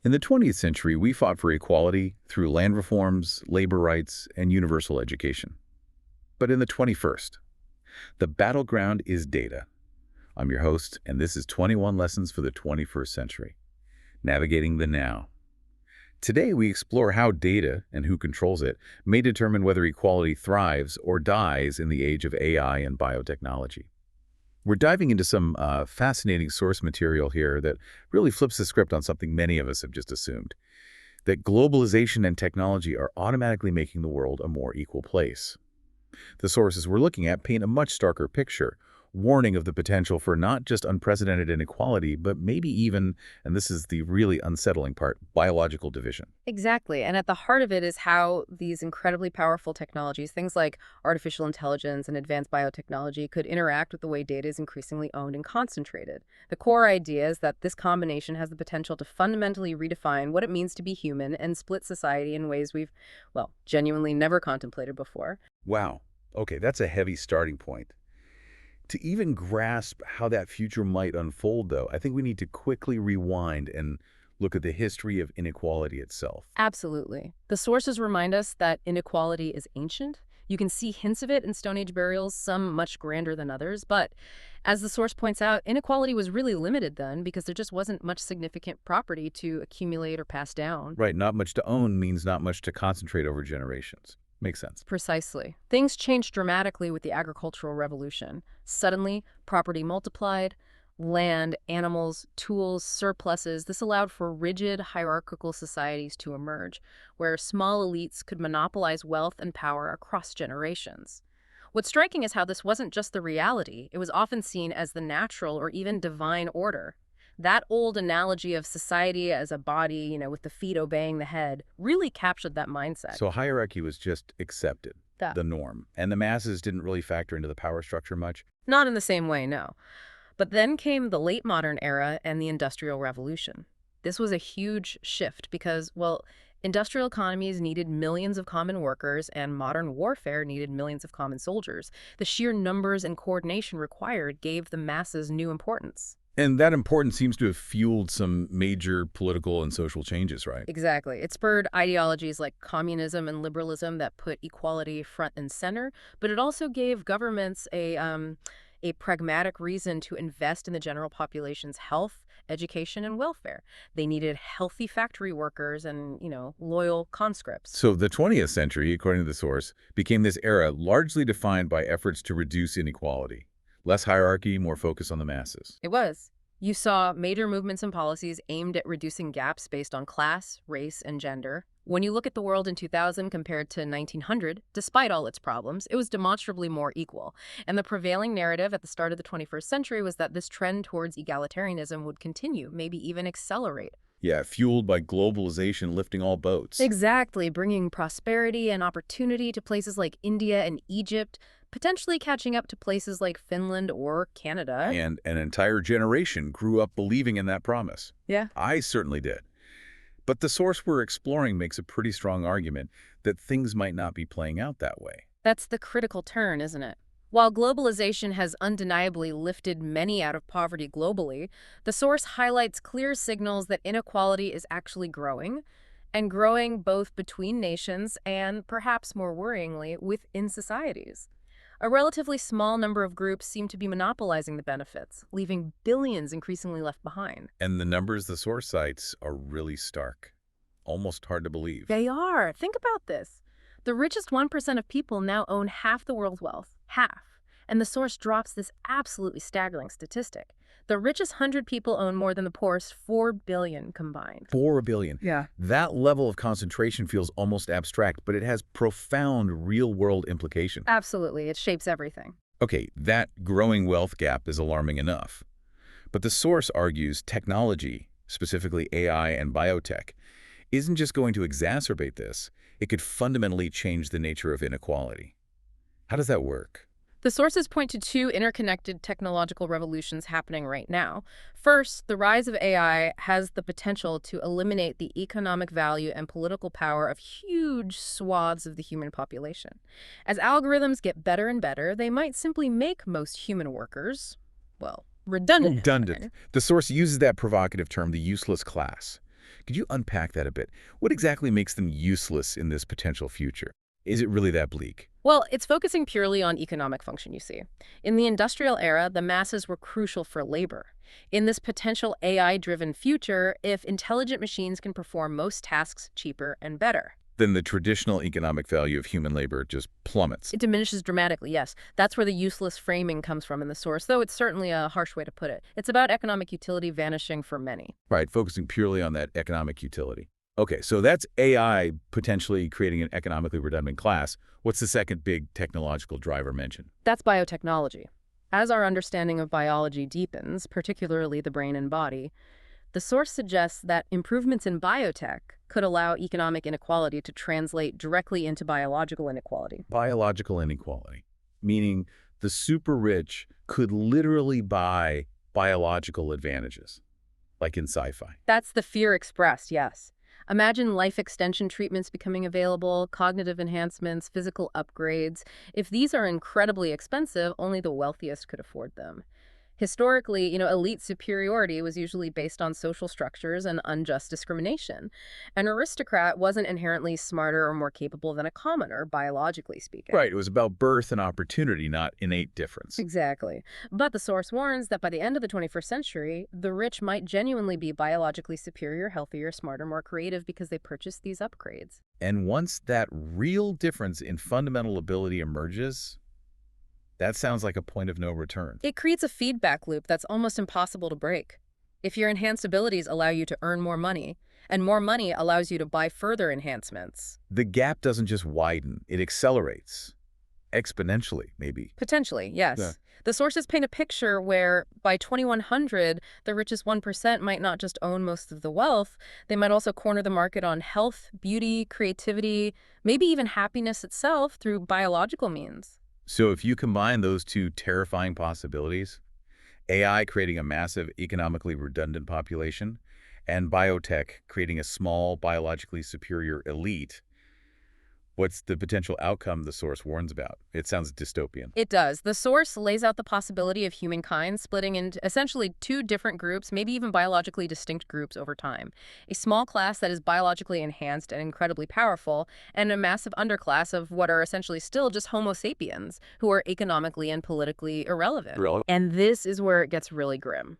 In the 20th century, we fought for equality through land reforms, labor rights, and universal education. But in the 21st, the battleground is data. I'm your host, and this is 21 Lessons for the 21st Century, Navigating the Now. Today, we explore how data, and who controls it, may determine whether equality thrives or dies in the age of AI and biotechnology. We're diving into some fascinating source material here that really flips the script on something many of us have just assumed, that globalization and technology are automatically making the world a more equal place. The sources we're looking at paint a much starker picture, warning of the potential for not just unprecedented inequality, but maybe even, and this is the really unsettling part, biological division. Exactly. And at the heart of it is how these incredibly powerful technologies, things like artificial intelligence and advanced biotechnology, could interact with the way data is increasingly owned and concentrated. The core idea is that this combination has the potential to fundamentally redefine what it means to be human and split society in ways we've, well, genuinely never contemplated before. Wow. Okay, that's a heavy starting point. To even grasp how that future might unfold, though, I think we need to quickly rewind and look at the history of inequality itself. Absolutely. The sources remind us that inequality is ancient. You can see hints of it in Stone Age burials, some much grander than others. But as the source points out, inequality was really limited then because there just wasn't much significant property to accumulate or pass down. Right, not much to own means not much to concentrate over generations. Makes sense. Precisely. Things changed dramatically with the agricultural revolution. Suddenly, property multiplied, land, animals, tools, surpluses. This allowed for rigid, hierarchical societies to emerge, where small elites could monopolize wealth and power across generations. What's striking is how this wasn't just the reality. It was often seen as the natural or even divine order. That old analogy of society as a body, with the feet obeying the head, really captured that mindset. So hierarchy was just accepted, That. the norm, and the masses didn't really factor into the power structure much. Not in the same way, no. But then came the late modern era and the Industrial Revolution. This was a huge shift because, well, industrial economies needed millions of common workers and modern warfare needed millions of common soldiers. The sheer numbers and coordination required gave the masses new importance. And that importance seems to have fueled some major political and social changes, right? Exactly. It spurred ideologies like communism and liberalism that put equality front and center, but it also gave governments a pragmatic reason to invest in the general population's health, education, and welfare. They needed healthy factory workers and, loyal conscripts. So the 20th century, according to the source, became this era largely defined by efforts to reduce inequality. Less hierarchy, more focus on the masses. It was. You saw major movements and policies aimed at reducing gaps based on class, race, and gender. When you look at the world in 2000 compared to 1900, despite all its problems, it was demonstrably more equal. And the prevailing narrative at the start of the 21st century was that this trend towards egalitarianism would continue, maybe even accelerate. Yeah, fueled by globalization lifting all boats. Exactly, bringing prosperity and opportunity to places like India and Egypt, potentially catching up to places like Finland or Canada. And an entire generation grew up believing in that promise. Yeah. I certainly did. But the source we're exploring makes a pretty strong argument that things might not be playing out that way. That's the critical turn, isn't it? While globalization has undeniably lifted many out of poverty globally, the source highlights clear signals that inequality is actually growing, and growing both between nations and, perhaps more worryingly, within societies. A relatively small number of groups seem to be monopolizing the benefits, leaving billions increasingly left behind. And the numbers the source cites are really stark. Almost hard to believe. They are. Think about this. The richest 1% of people now own half the world's wealth. Half. And the source drops this absolutely staggering statistic. The richest 100 people own more than the poorest 4 billion combined. 4 billion. Yeah. That level of concentration feels almost abstract, but it has profound real-world implications. Absolutely. It shapes everything. Okay, that growing wealth gap is alarming enough. But the source argues technology, specifically AI and biotech, isn't just going to exacerbate this, it could fundamentally change the nature of inequality. How does that work? The sources point to two interconnected technological revolutions happening right now. First, the rise of AI has the potential to eliminate the economic value and political power of huge swaths of the human population. As algorithms get better and better, they might simply make most human workers, well, redundant. Redundant. The source uses that provocative term, the useless class. Could you unpack that a bit? What exactly makes them useless in this potential future? Is it really that bleak? Well, it's focusing purely on economic function, you see. In the industrial era, the masses were crucial for labor. In this potential AI-driven future, if intelligent machines can perform most tasks cheaper and better. Then the traditional economic value of human labor just plummets. It diminishes dramatically, yes. That's where the useless framing comes from in the source, though it's certainly a harsh way to put it. It's about economic utility vanishing for many. Right, focusing purely on that economic utility. Okay, so that's AI potentially creating an economically redundant class. What's the second big technological driver mentioned? That's biotechnology. As our understanding of biology deepens, particularly the brain and body, the source suggests that improvements in biotech could allow economic inequality to translate directly into biological inequality. Biological inequality, meaning the super rich could literally buy biological advantages, like in sci-fi. That's the fear expressed, yes. Imagine life extension treatments becoming available, cognitive enhancements, physical upgrades. If these are incredibly expensive, only the wealthiest could afford them. Historically, elite superiority was usually based on social structures and unjust discrimination. An aristocrat wasn't inherently smarter or more capable than a commoner, biologically speaking. Right, it was about birth and opportunity, not innate difference. Exactly. But the source warns that by the end of the 21st century, the rich might genuinely be biologically superior, healthier, smarter, more creative because they purchased these upgrades. And once that real difference in fundamental ability emerges, that sounds like a point of no return. It creates a feedback loop that's almost impossible to break. If your enhanced abilities allow you to earn more money, and more money allows you to buy further enhancements. The gap doesn't just widen, it accelerates. Exponentially, maybe. Potentially, yes. Yeah. The sources paint a picture where, by 2100, the richest 1% might not just own most of the wealth, they might also corner the market on health, beauty, creativity, maybe even happiness itself through biological means. So if you combine those two terrifying possibilities, AI creating a massive economically redundant population, and biotech creating a small, biologically superior elite, what's the potential outcome the source warns about? It sounds dystopian. It does. The source lays out the possibility of humankind splitting into essentially two different groups, maybe even biologically distinct groups over time. A small class that is biologically enhanced and incredibly powerful, and a massive underclass of what are essentially still just Homo sapiens, who are economically and politically irrelevant. And this is where it gets really grim.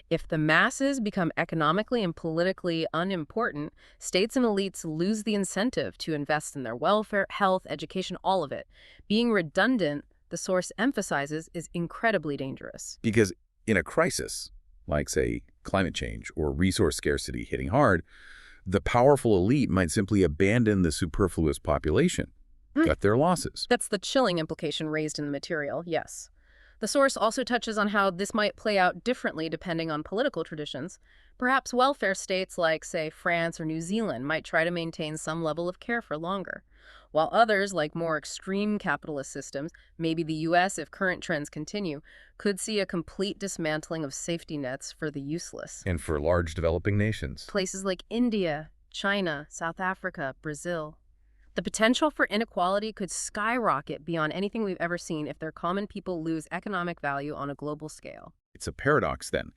If the masses become economically and politically unimportant, states and elites lose the incentive to invest in their welfare, health, education, all of it. Being redundant, the source emphasizes, is incredibly dangerous. Because in a crisis, like, say, climate change or resource scarcity hitting hard, the powerful elite might simply abandon the superfluous population, cut their losses. That's the chilling implication raised in the material, yes. The source also touches on how this might play out differently depending on political traditions. Perhaps welfare states like, say, France or New Zealand might try to maintain some level of care for longer, while others, like more extreme capitalist systems, maybe the U.S. if current trends continue, could see a complete dismantling of safety nets for the useless. And for large developing nations. Places like India, China, South Africa, Brazil. The potential for inequality could skyrocket beyond anything we've ever seen if their common people lose economic value on a global scale. It's a paradox, then.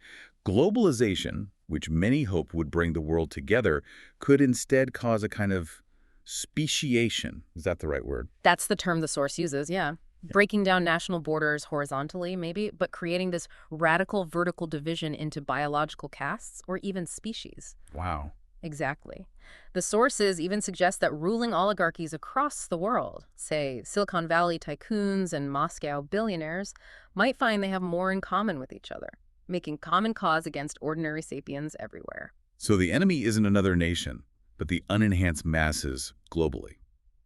Globalization, which many hope would bring the world together, could instead cause a kind of speciation. Is that the right word? That's the term the source uses, yeah. Breaking down national borders horizontally, maybe, but creating this radical vertical division into biological castes or even species. Wow. Exactly. The sources even suggest that ruling oligarchies across the world, say Silicon Valley tycoons and Moscow billionaires, might find they have more in common with each other, making common cause against ordinary sapiens everywhere. So the enemy isn't another nation, but the unenhanced masses globally.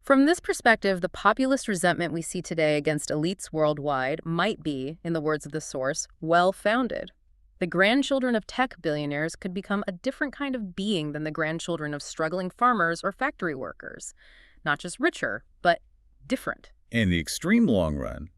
From this perspective, the populist resentment we see today against elites worldwide might be, in the words of the source, well-founded. The grandchildren of tech billionaires could become a different kind of being than the grandchildren of struggling farmers or factory workers. Not just richer, but different. In the extreme long run,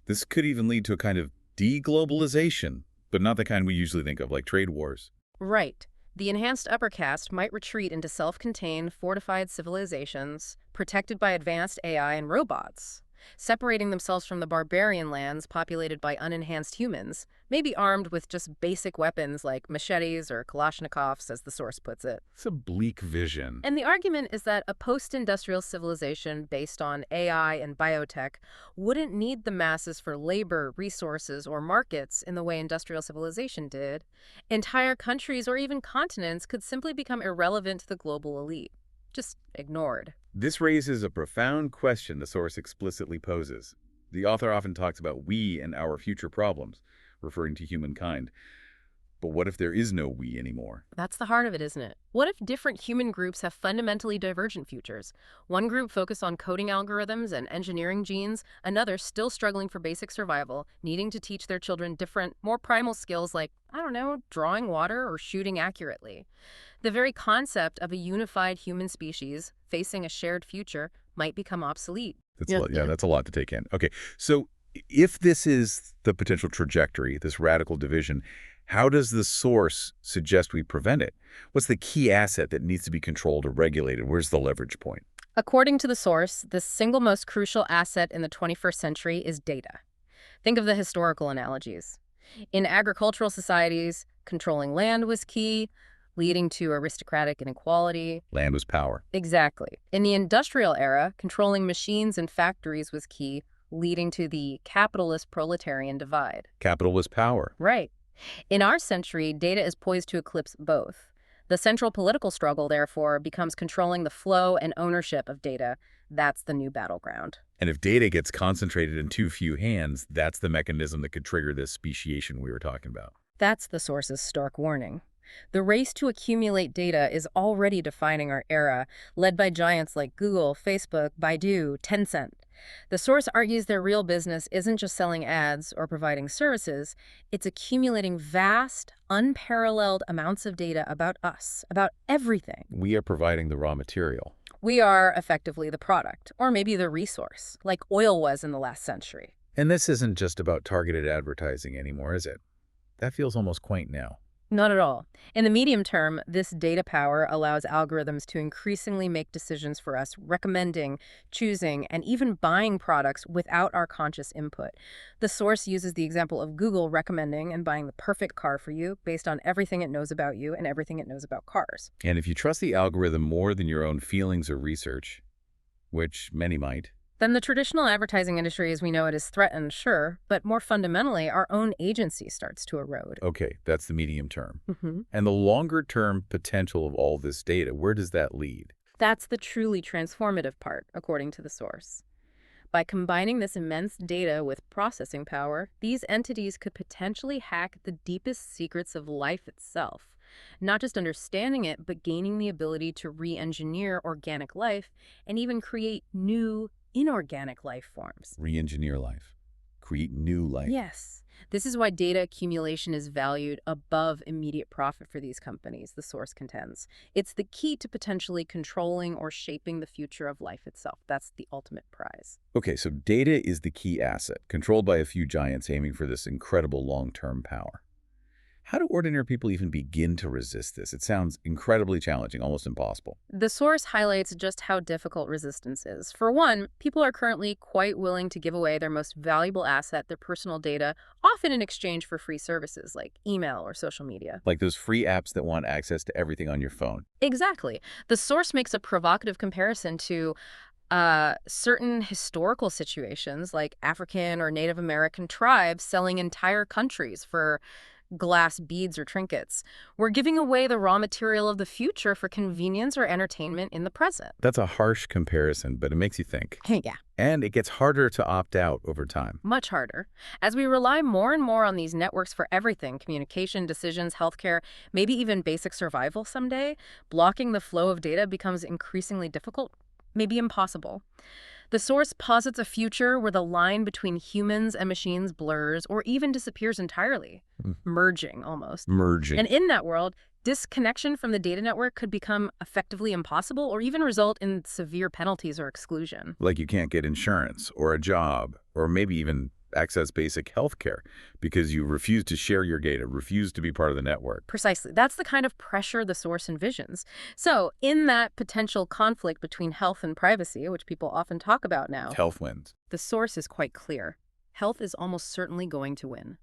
this could even lead to a kind of deglobalization, but not the kind we usually think of, like trade wars. Right. The enhanced upper caste might retreat into self-contained, fortified civilizations, protected by advanced AI and robots. separating themselves from the barbarian lands populated by unenhanced humans, maybe armed with just basic weapons like machetes or Kalashnikovs, as the source puts it. It's a bleak vision. And the argument is that a post-industrial civilization based on AI and biotech wouldn't need the masses for labor, resources, or markets in the way industrial civilization did. Entire countries or even continents could simply become irrelevant to the global elite, just ignored. This raises a profound question the source explicitly poses. The author often talks about we and our future problems, referring to humankind. But what if there is no we anymore? That's the heart of it, isn't it? What if different human groups have fundamentally divergent futures? One group focused on coding algorithms and engineering genes, another still struggling for basic survival, needing to teach their children different, more primal skills like, I don't know, drawing water or shooting accurately. The very concept of a unified human species facing a shared future might become obsolete. That's a lot to take in. Okay, so if this is the potential trajectory, this radical division, how does the source suggest we prevent it? What's the key asset that needs to be controlled or regulated? Where's the leverage point? According to the source, the single most crucial asset in the 21st century is data. Think of the historical analogies. In agricultural societies, controlling land was key, leading to aristocratic inequality. Land was power. Exactly. In the industrial era, controlling machines and factories was key, leading to the capitalist-proletarian divide. Capital was power. Right. In our century, data is poised to eclipse both. The central political struggle, therefore, becomes controlling the flow and ownership of data. That's the new battleground. And if data gets concentrated in too few hands, that's the mechanism that could trigger this speciation we were talking about. That's the source's stark warning. The race to accumulate data is already defining our era, led by giants like Google, Facebook, Baidu, Tencent. The source argues their real business isn't just selling ads or providing services, it's accumulating vast, unparalleled amounts of data about us, about everything. We are providing the raw material. We are effectively the product, or maybe the resource, like oil was in the last century. And this isn't just about targeted advertising anymore, is it? That feels almost quaint now. Not at all. In the medium term, this data power allows algorithms to increasingly make decisions for us, recommending, choosing, and even buying products without our conscious input. The source uses the example of Google recommending and buying the perfect car for you based on everything it knows about you and everything it knows about cars. And if you trust the algorithm more than your own feelings or research, which many might, Then the traditional advertising industry as we know it is threatened, sure, but more fundamentally, our own agency starts to erode. okay, that's the medium term. Mm-hmm. And the longer-term potential of all this data, where does that lead? That's the truly transformative part, according to the source. By combining this immense data with processing power, these entities could potentially hack the deepest secrets of life itself. Not just understanding it, but gaining the ability to re-engineer organic life and even create new inorganic life forms. Re-engineer life. Create new life. Yes. This is why data accumulation is valued above immediate profit for these companies, the source contends. It's the key to potentially controlling or shaping the future of life itself. That's the ultimate prize. Okay, so data is the key asset, controlled by a few giants aiming for this incredible long-term power. How do ordinary people even begin to resist this? It sounds incredibly challenging, almost impossible. The source highlights just how difficult resistance is. For one, people are currently quite willing to give away their most valuable asset, their personal data, often in exchange for free services like email or social media. Like those free apps that want access to everything on your phone. Exactly. The source makes a provocative comparison to certain historical situations like African or Native American tribes selling entire countries for glass beads or trinkets. We're giving away the raw material of the future for convenience or entertainment in the present. That's a harsh comparison, but it makes you think. Yeah. And it gets harder to opt out over time. Much harder. As we rely more and more on these networks for everything, communication, decisions, healthcare, maybe even basic survival someday, blocking the flow of data becomes increasingly difficult, maybe impossible. The source posits a future where the line between humans and machines blurs or even disappears entirely, merging almost. Merging. And in that world, disconnection from the data network could become effectively impossible or even result in severe penalties or exclusion. Like you can't get insurance or a job or maybe even access basic health care because you refuse to share your data, refuse to be part of the network. Precisely. That's the kind of pressure the source envisions. So in that potential conflict between health and privacy, which people often talk about now, Health wins. The source is quite clear. Health is almost certainly going to win.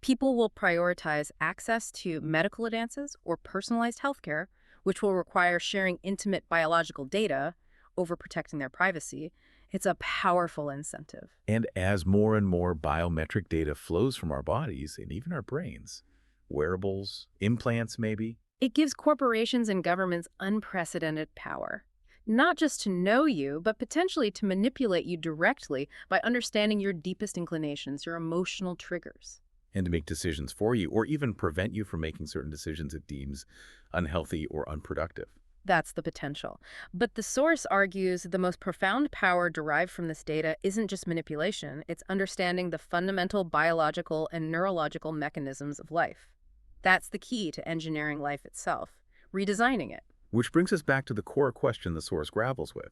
People will prioritize access to medical advances or personalized healthcare, which will require sharing intimate biological data over protecting their privacy. It's a powerful incentive. And as more and more biometric data flows from our bodies and even our brains, wearables, implants maybe, It gives corporations and governments unprecedented power. Not just to know you, but potentially to manipulate you directly by understanding your deepest inclinations, your emotional triggers. and to make decisions for you or even prevent you from making certain decisions it deems unhealthy or unproductive. That's the potential. But the source argues the most profound power derived from this data isn't just manipulation, it's understanding the fundamental biological and neurological mechanisms of life. That's the key to engineering life itself, redesigning it. Which brings us back to the core question the source grapples with.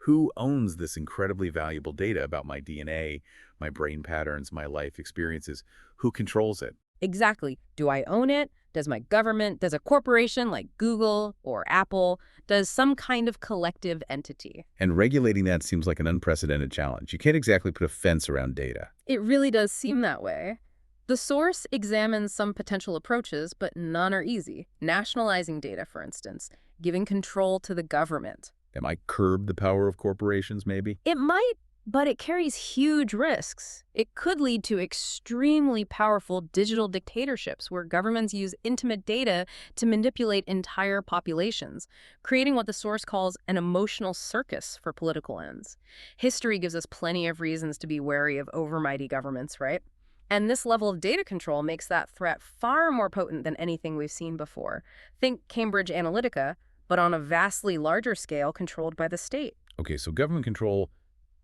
Who owns this incredibly valuable data about my DNA, my brain patterns, my life experiences? Who controls it? Exactly. Do I own it? Does my government? Does a corporation like Google or Apple? Does some kind of collective entity? And regulating that seems like an unprecedented challenge. You can't exactly put a fence around data. It really does seem that way. The source examines some potential approaches, but none are easy. Nationalizing data, for instance, giving control to the government. It might curb the power of corporations, maybe? It might, but it carries huge risks. It could lead to extremely powerful digital dictatorships where governments use intimate data to manipulate entire populations, creating what the source calls an emotional circus for political ends. History gives us plenty of reasons to be wary of overmighty governments, right? And this level of data control makes that threat far more potent than anything we've seen before. Think Cambridge Analytica, but on a vastly larger scale controlled by the state. Okay, so government control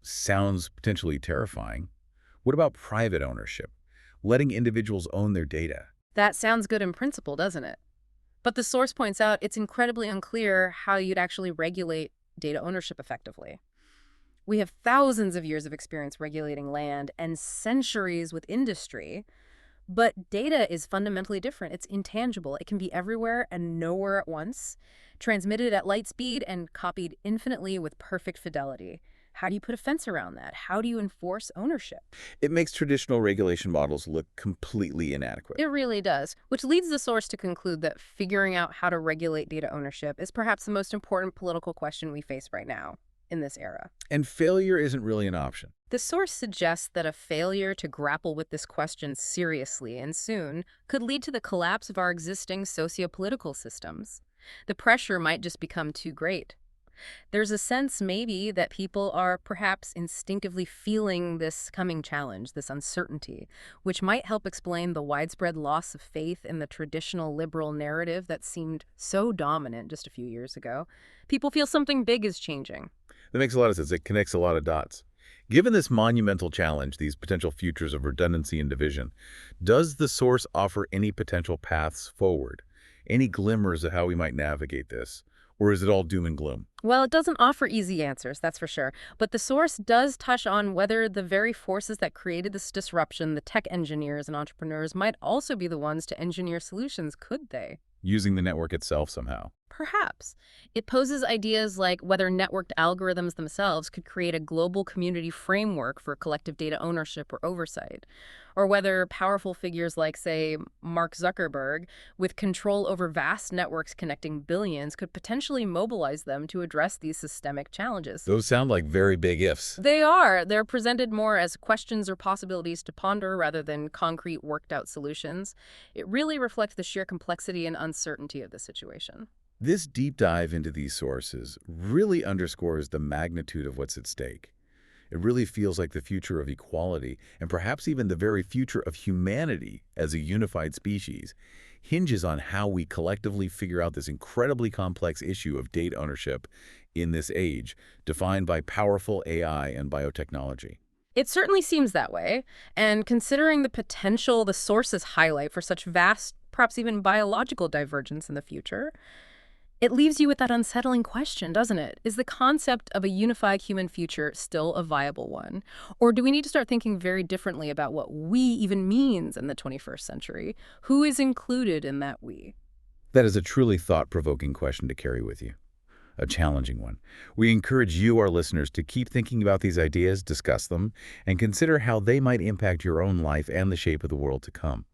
sounds potentially terrifying. What about private ownership? Letting individuals own their data? That sounds good in principle, doesn't it? But the source points out it's incredibly unclear how you'd actually regulate data ownership effectively. We have thousands of years of experience regulating land and centuries with industry, but data is fundamentally different. It's intangible. It can be everywhere and nowhere at once, transmitted at light speed and copied infinitely with perfect fidelity. How do you put a fence around that? How do you enforce ownership? It makes traditional regulation models look completely inadequate. It really does, which leads the source to conclude that figuring out how to regulate data ownership is perhaps the most important political question we face right now in this era. And failure isn't really an option. The source suggests that a failure to grapple with this question seriously and soon could lead to the collapse of our existing socio-political systems. The pressure might just become too great. There's a sense maybe that people are perhaps instinctively feeling this coming challenge, this uncertainty, which might help explain the widespread loss of faith in the traditional liberal narrative that seemed so dominant just a few years ago. People feel something big is changing. That makes a lot of sense. It connects a lot of dots. Given this monumental challenge, these potential futures of redundancy and division, does the source offer any potential paths forward? Any glimmers of how we might navigate this? Or is it all doom and gloom? Well, it doesn't offer easy answers, that's for sure. But the source does touch on whether the very forces that created this disruption, the tech engineers and entrepreneurs, might also be the ones to engineer solutions, could they? Using the network itself somehow. Perhaps. It poses ideas like whether networked algorithms themselves could create a global community framework for collective data ownership or oversight, or whether powerful figures like, say, Mark Zuckerberg, with control over vast networks connecting billions, could potentially mobilize them to address these systemic challenges. Those sound like very big ifs. They are. They're presented more as questions or possibilities to ponder rather than concrete, worked-out solutions. It really reflects the sheer complexity and uncertainty of the situation. This deep dive into these sources really underscores the magnitude of what's at stake. It really feels like the future of equality, and perhaps even the very future of humanity as a unified species, hinges on how we collectively figure out this incredibly complex issue of data ownership in this age, defined by powerful AI and biotechnology. It certainly seems that way, and considering the potential the sources highlight for such vast, perhaps even biological divergence in the future, it leaves you with that unsettling question, doesn't it? Is the concept of a unified human future still a viable one? Or do we need to start thinking very differently about what we even means in the 21st century? Who is included in that we? That is a truly thought-provoking question to carry with you. a challenging one. We encourage you, our listeners, to keep thinking about these ideas, discuss them, and consider how they might impact your own life and the shape of the world to come.